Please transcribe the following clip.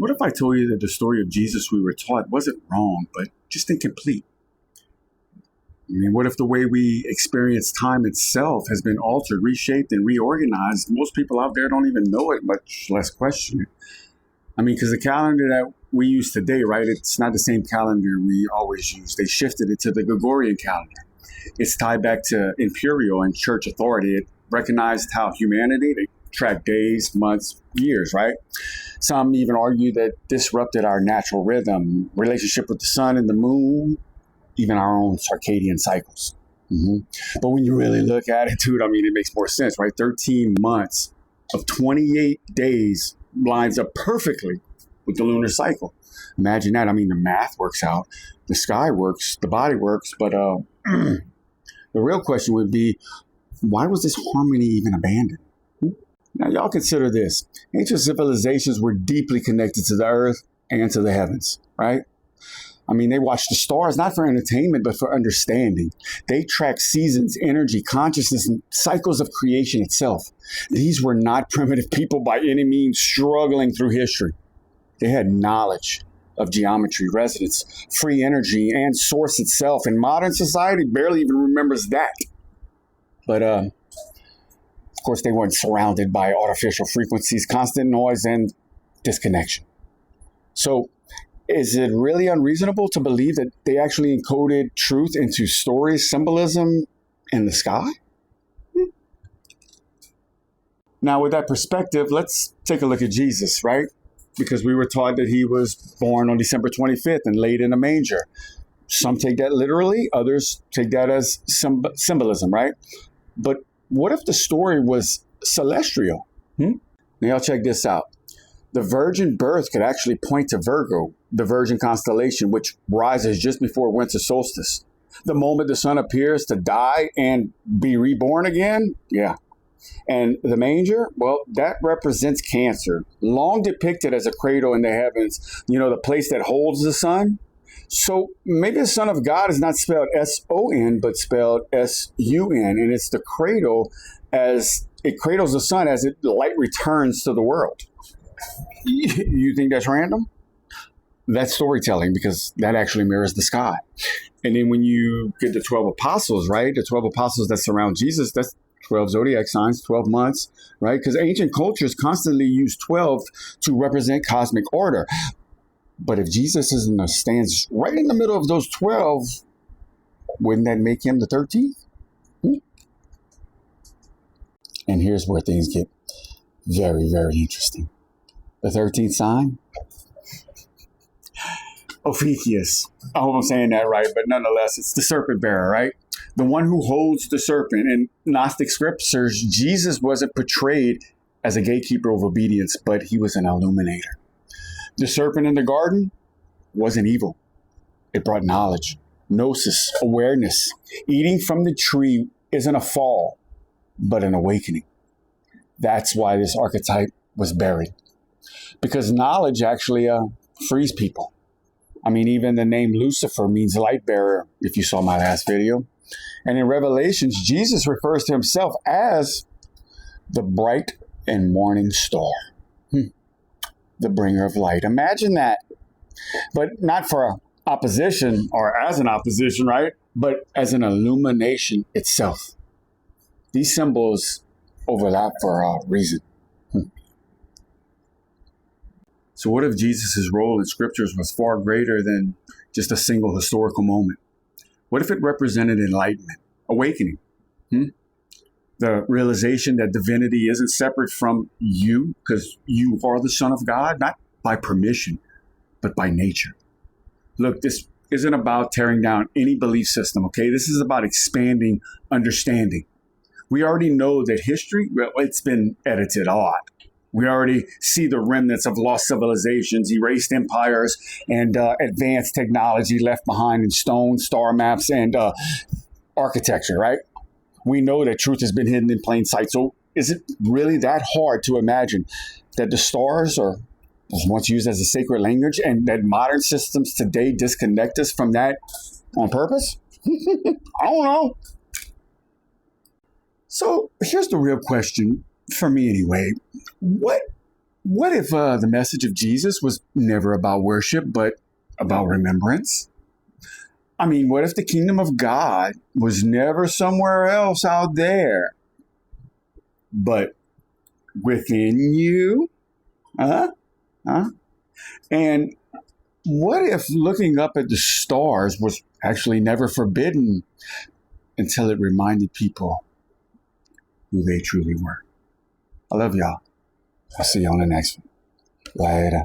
What if I told you that the story of Jesus we were taught wasn't wrong, but just incomplete? I mean, what if the way we experience time itself has been altered, reshaped, and reorganized? Most people out there don't even know it, much less question it. I mean, because the calendar that we use today, right, it's not the same calendar we always use. They shifted it to the Gregorian calendar. It's tied back to imperial and church authority. It recognized how humanity, they track days, months, years, right? Some even argue that disrupted our natural rhythm, relationship with the sun and the moon, even our own circadian cycles. But when you really look at it, dude, I mean, it makes more sense, right? 13 months of 28 days lines up perfectly with the lunar cycle. Imagine that. I mean, the math works out, the sky works, the body works, but the real question would be, why was this harmony even abandoned? Now, y'all consider this. Ancient civilizations were deeply connected to the earth and to the heavens, right? I mean, they watched the stars, not for entertainment, but for understanding. They tracked seasons, energy, consciousness, and cycles of creation itself. These were not primitive people by any means struggling through history. They had knowledge of geometry, resonance, free energy, and source itself. And modern society barely even remembers that. But, of course, they weren't surrounded by artificial frequencies, constant noise, and disconnection. So, is it really unreasonable to believe that they actually encoded truth into stories, symbolism in the sky? Now, with that perspective, let's take a look at Jesus, right? Because we were taught that he was born on December 25th and laid in a manger. Some take that literally, others take that as symbolism, right? But what if the story was celestial? Now, y'all check this out. The virgin birth could actually point to Virgo, the virgin constellation, which rises just before winter solstice. The moment the sun appears to die and be reborn again, yeah. And the manger, well, that represents Cancer, long depicted as a cradle in the heavens, the place that holds the sun. So maybe the Son of God is not spelled S-O-N, but spelled S-U-N, and it's the cradle as it cradles the sun as light returns to the world. You think that's random? That's storytelling, because that actually mirrors the sky. And then when you get the 12 apostles, right? The 12 apostles that surround Jesus, that's 12 zodiac signs, 12 months, right? Because ancient cultures constantly use 12 to represent cosmic order. But if Jesus stands right in the middle of those 12, wouldn't that make him the 13th? And here's where things get very, very interesting. The 13th sign? Ophiuchus. I hope I'm saying that right, but nonetheless, it's the serpent bearer, right? The one who holds the serpent. In Gnostic scriptures, Jesus wasn't portrayed as a gatekeeper of obedience, but he was an illuminator. The serpent in the garden wasn't evil. It brought knowledge, gnosis, awareness. Eating from the tree isn't a fall, but an awakening. That's why this archetype was buried. Because knowledge actually frees people. I mean, even the name Lucifer means light bearer, if you saw my last video. And in Revelations, Jesus refers to himself as the bright and morning star, the bringer of light. Imagine that. But not for opposition or as an opposition, right? But as an illumination itself. These symbols overlap for a reason. So what if Jesus' role in scriptures was far greater than just a single historical moment? What if it represented enlightenment, awakening? The realization that divinity isn't separate from you because you are the Son of God, not by permission, but by nature. Look, this isn't about tearing down any belief system, okay? This is about expanding understanding. We already know that history, well, it's been edited a lot. We already see the remnants of lost civilizations, erased empires, and advanced technology left behind in stone, star maps, and architecture, right? We know that truth has been hidden in plain sight. So is it really that hard to imagine that the stars was once used as a sacred language and that modern systems today disconnect us from that on purpose? I don't know. So here's the real question, for me anyway. What What if the message of Jesus was never about worship, but about remembrance? I mean, what if the kingdom of God was never somewhere else out there, but within you? Huh? Huh? And what if looking up at the stars was actually never forbidden until it reminded people who they truly were? I love y'all. I'll see you on the next one. Later.